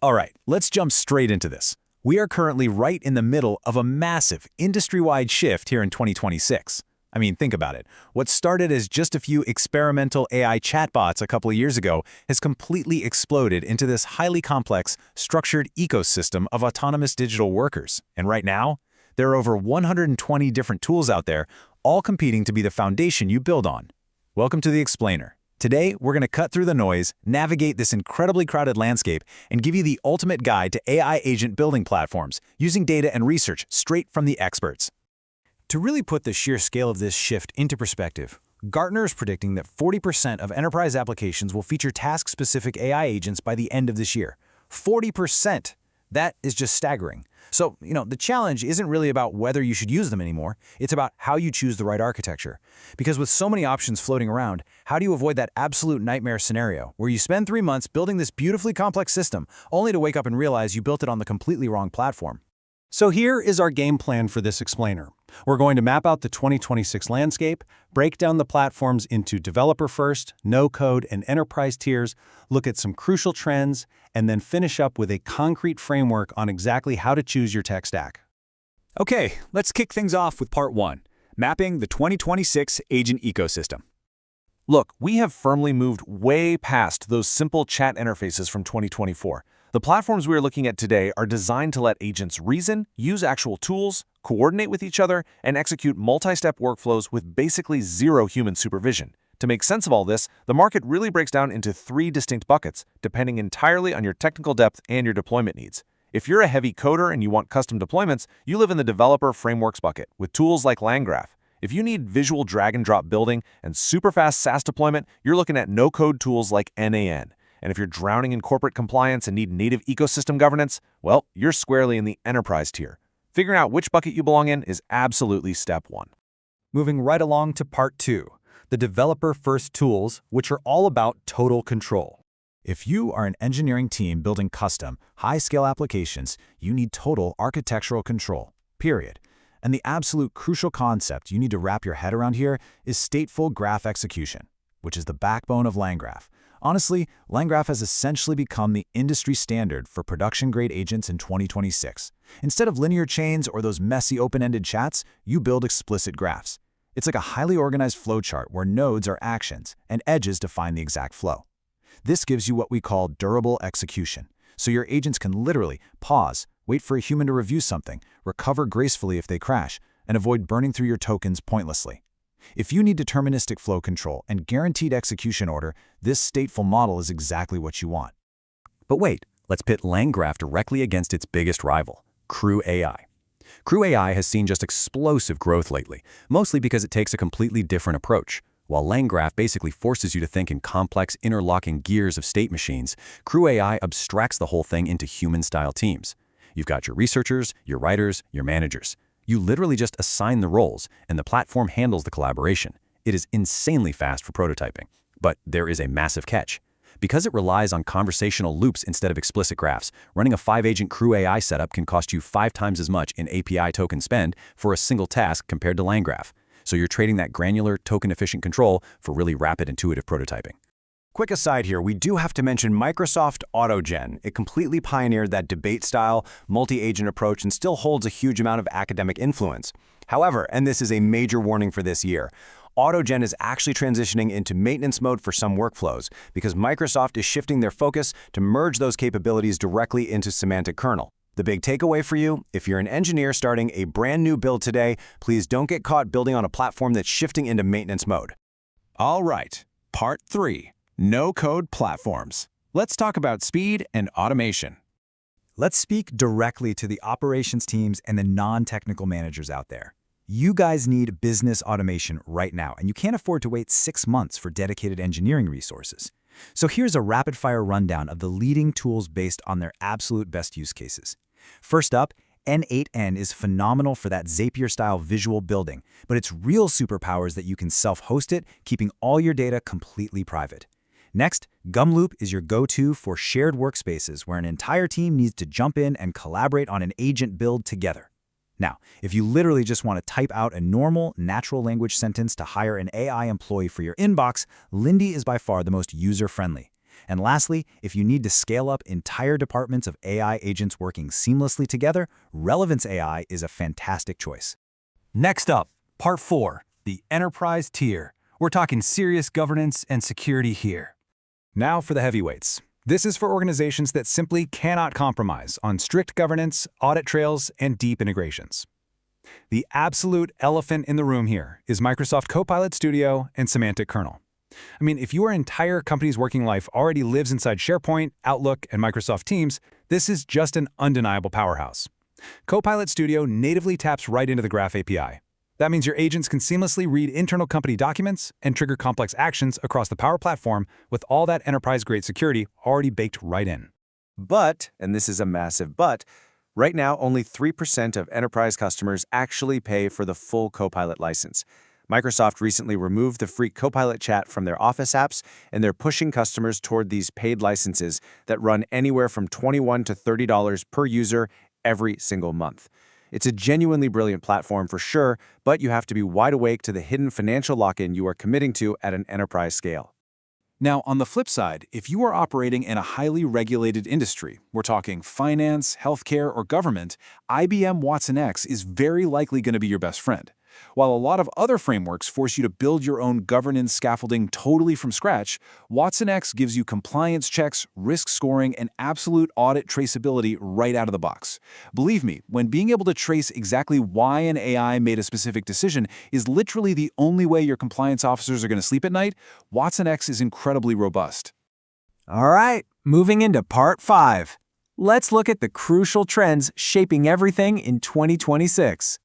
All right, let's jump straight into this. We are currently right in the middle of a massive industry-wide shift here in 2026. I mean, think about it. What started as just a few experimental AI chatbots a couple of years ago has completely exploded into this highly complex, structured ecosystem of autonomous digital workers. And right now, there are over 120 different tools out there, all competing to be the foundation you build on. Welcome to The Explainer. Today, we're going to cut through the noise, navigate this incredibly crowded landscape, and give you the ultimate guide to AI agent building platforms, using data and research straight from the experts. To really put the sheer scale of this shift into perspective, Gartner is predicting that 40% of enterprise applications will feature task-specific AI agents by the end of this year. 40%! That is just staggering. So, the challenge isn't really about whether you should use them anymore. It's about how you choose the right architecture. Because with so many options floating around, how do you avoid that absolute nightmare scenario where you spend 3 months building this beautifully complex system, only to wake up and realize you built it on the completely wrong platform? So here is our game plan for this explainer. We're going to map out the 2026 landscape, break down the platforms into developer-first, no-code, and enterprise tiers, look at some crucial trends, and then finish up with a concrete framework on exactly how to choose your tech stack. Okay, let's kick things off with part 1, mapping the 2026 agent ecosystem. Look, we have firmly moved way past those simple chat interfaces from 2024. The platforms we are looking at today are designed to let agents reason, use actual tools, coordinate with each other, and execute multi-step workflows with basically zero human supervision. To make sense of all this, the market really breaks down into 3 distinct buckets, depending entirely on your technical depth and your deployment needs. If you're a heavy coder and you want custom deployments, you live in the developer frameworks bucket with tools like LangGraph. If you need visual drag-and-drop building and super fast SaaS deployment, you're looking at no-code tools like NAN. And if you're drowning in corporate compliance and need native ecosystem governance, well, you're squarely in the enterprise tier. Figuring out which bucket you belong in is absolutely step 1. Moving right along to part 2, the developer-first tools, which are all about total control. If you are an engineering team building custom, high-scale applications, you need total architectural control, period. And the absolute crucial concept you need to wrap your head around here is stateful graph execution, which is the backbone of LangGraph. Honestly, LangGraph has essentially become the industry standard for production-grade agents in 2026. Instead of linear chains or those messy open-ended chats, you build explicit graphs. It's like a highly organized flowchart where nodes are actions and edges define the exact flow. This gives you what we call durable execution, so your agents can literally pause, wait for a human to review something, recover gracefully if they crash, and avoid burning through your tokens pointlessly. If you need deterministic flow control and guaranteed execution order, this stateful model is exactly what you want. But wait, let's pit LangGraph directly against its biggest rival, CrewAI. CrewAI has seen just explosive growth lately, mostly because it takes a completely different approach. While LangGraph basically forces you to think in complex interlocking gears of state machines, CrewAI abstracts the whole thing into human-style teams. You've got your researchers, your writers, your managers. You literally just assign the roles, and the platform handles the collaboration. It is insanely fast for prototyping. But there is a massive catch. Because it relies on conversational loops instead of explicit graphs, running a 5-agent CrewAI setup can cost you 5 times as much in API token spend for a single task compared to LangGraph. So you're trading that granular, token-efficient control for really rapid, intuitive prototyping. Quick aside here, we do have to mention Microsoft AutoGen. It completely pioneered that debate-style, multi-agent approach and still holds a huge amount of academic influence. However, and this is a major warning for this year, AutoGen is actually transitioning into maintenance mode for some workflows because Microsoft is shifting their focus to merge those capabilities directly into semantic kernel. The big takeaway for you, if you're an engineer starting a brand new build today, please don't get caught building on a platform that's shifting into maintenance mode. All right, part 3. No-code platforms. Let's talk about speed and automation. Let's speak directly to the operations teams and the non-technical managers out there. You guys need business automation right now, and you can't afford to wait 6 months for dedicated engineering resources. So here's a rapid-fire rundown of the leading tools based on their absolute best use cases. First up, N8N is phenomenal for that Zapier-style visual building, but its real superpower is that you can self-host it, keeping all your data completely private. Next, Gumloop is your go-to for shared workspaces where an entire team needs to jump in and collaborate on an agent build together. Now, if you literally just want to type out a normal, natural language sentence to hire an AI employee for your inbox, Lindy is by far the most user-friendly. And lastly, if you need to scale up entire departments of AI agents working seamlessly together, Relevance AI is a fantastic choice. Next up, Part 4, the Enterprise Tier. We're talking serious governance and security here. Now for the heavyweights. This is for organizations that simply cannot compromise on strict governance, audit trails, and deep integrations. The absolute elephant in the room here is Microsoft Copilot Studio and Semantic Kernel. I mean, if your entire company's working life already lives inside SharePoint, Outlook, and Microsoft Teams, this is just an undeniable powerhouse. Copilot Studio natively taps right into the Graph API. That means your agents can seamlessly read internal company documents and trigger complex actions across the Power Platform with all that enterprise-grade security already baked right in. But, and this is a massive but, right now only 3% of enterprise customers actually pay for the full Copilot license. Microsoft recently removed the free Copilot chat from their Office apps, and they're pushing customers toward these paid licenses that run anywhere from $21 to $30 per user every single month. It's a genuinely brilliant platform for sure, but you have to be wide awake to the hidden financial lock-in you are committing to at an enterprise scale. Now, on the flip side, if you are operating in a highly regulated industry, we're talking finance, healthcare, or government, IBM Watsonx is very likely going to be your best friend. While a lot of other frameworks force you to build your own governance scaffolding totally from scratch, Watsonx gives you compliance checks, risk scoring, and absolute audit traceability right out of the box. Believe me, when being able to trace exactly why an AI made a specific decision is literally the only way your compliance officers are going to sleep at night, Watsonx is incredibly robust. All right, moving into Part 5. Let's look at the crucial trends shaping everything in 2026.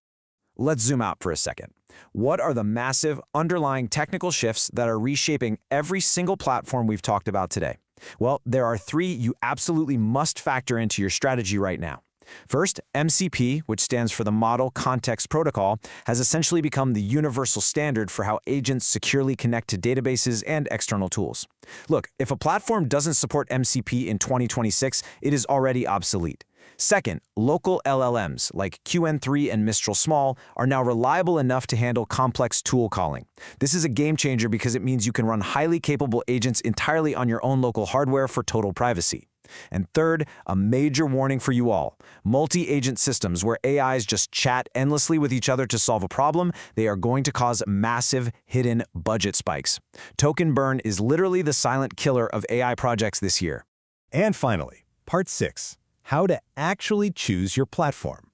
Let's zoom out for a second. What are the massive underlying technical shifts that are reshaping every single platform we've talked about today? Well, there are 3 you absolutely must factor into your strategy right now. First, MCP, which stands for the Model Context Protocol, has essentially become the universal standard for how agents securely connect to databases and external tools. Look, if a platform doesn't support MCP in 2026, it is already obsolete. Second, local LLMs like QN3 and Mistral Small are now reliable enough to handle complex tool calling. This is a game changer because it means you can run highly capable agents entirely on your own local hardware for total privacy. And third, a major warning for you all. Multi-agent systems where AIs just chat endlessly with each other to solve a problem, they are going to cause massive hidden budget spikes. Token burn is literally the silent killer of AI projects this year. And finally, Part 6. How to actually choose your platform.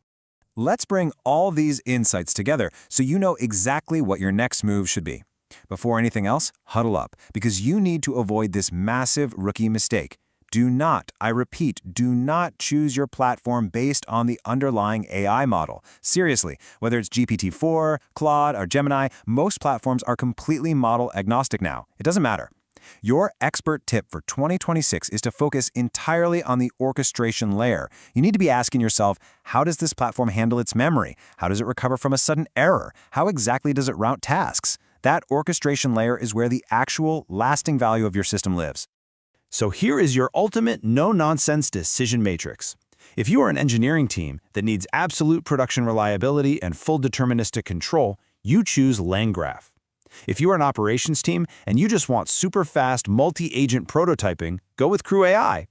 Let's bring all these insights together so you know exactly what your next move should be. Before anything else, huddle up, because you need to avoid this massive rookie mistake. Do not, I repeat, do not choose your platform based on the underlying AI model. Seriously, whether it's GPT-4, Claude, or Gemini, most platforms are completely model agnostic now. It doesn't matter. Your expert tip for 2026 is to focus entirely on the orchestration layer. You need to be asking yourself, how does this platform handle its memory? How does it recover from a sudden error? How exactly does it route tasks? That orchestration layer is where the actual, lasting value of your system lives. So here is your ultimate no-nonsense decision matrix. If you are an engineering team that needs absolute production reliability and full deterministic control, you choose LangGraph. If you are an operations team and you just want super fast multi-agent prototyping, go with CrewAI.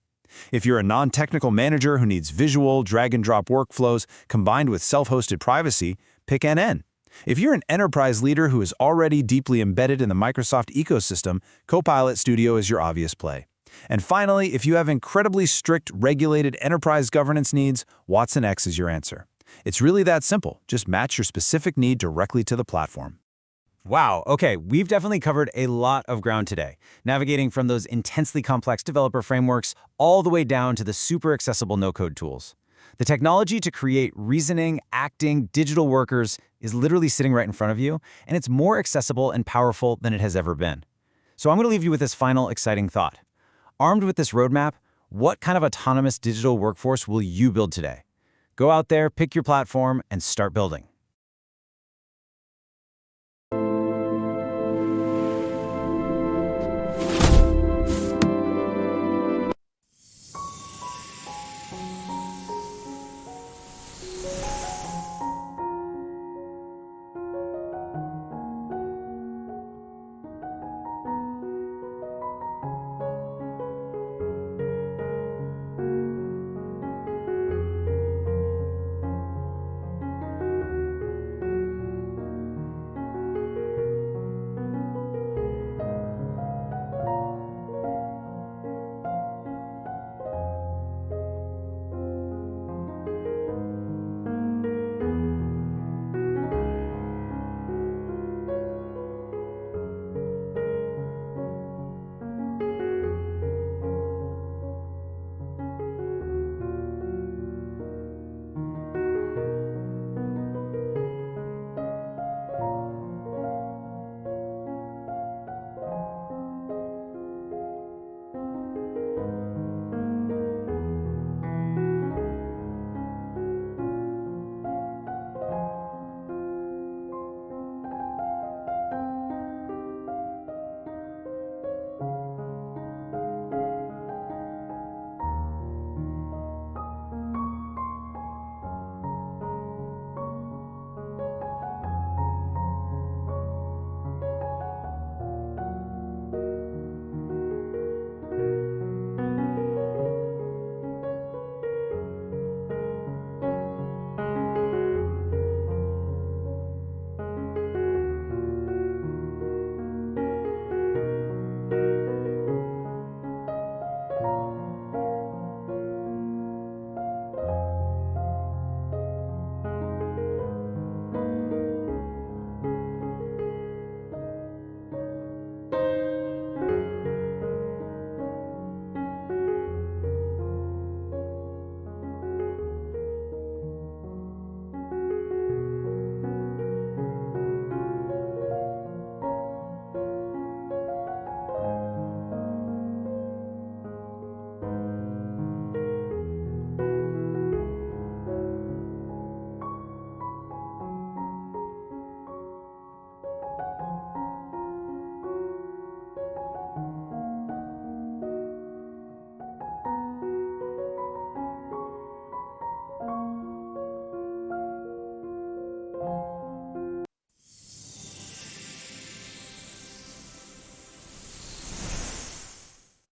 If you're a non-technical manager who needs visual, drag-and-drop workflows combined with self-hosted privacy, pick NN. If you're an enterprise leader who is already deeply embedded in the Microsoft ecosystem, Copilot Studio is your obvious play. And finally, if you have incredibly strict, regulated enterprise governance needs, Watsonx is your answer. It's really that simple. Just match your specific need directly to the platform. Wow, okay, we've definitely covered a lot of ground today, navigating from those intensely complex developer frameworks all the way down to the super accessible no-code tools. The technology to create reasoning, acting, digital workers is literally sitting right in front of you, and it's more accessible and powerful than it has ever been. So I'm going to leave you with this final exciting thought. Armed with this roadmap, what kind of autonomous digital workforce will you build today? Go out there, pick your platform, and start building.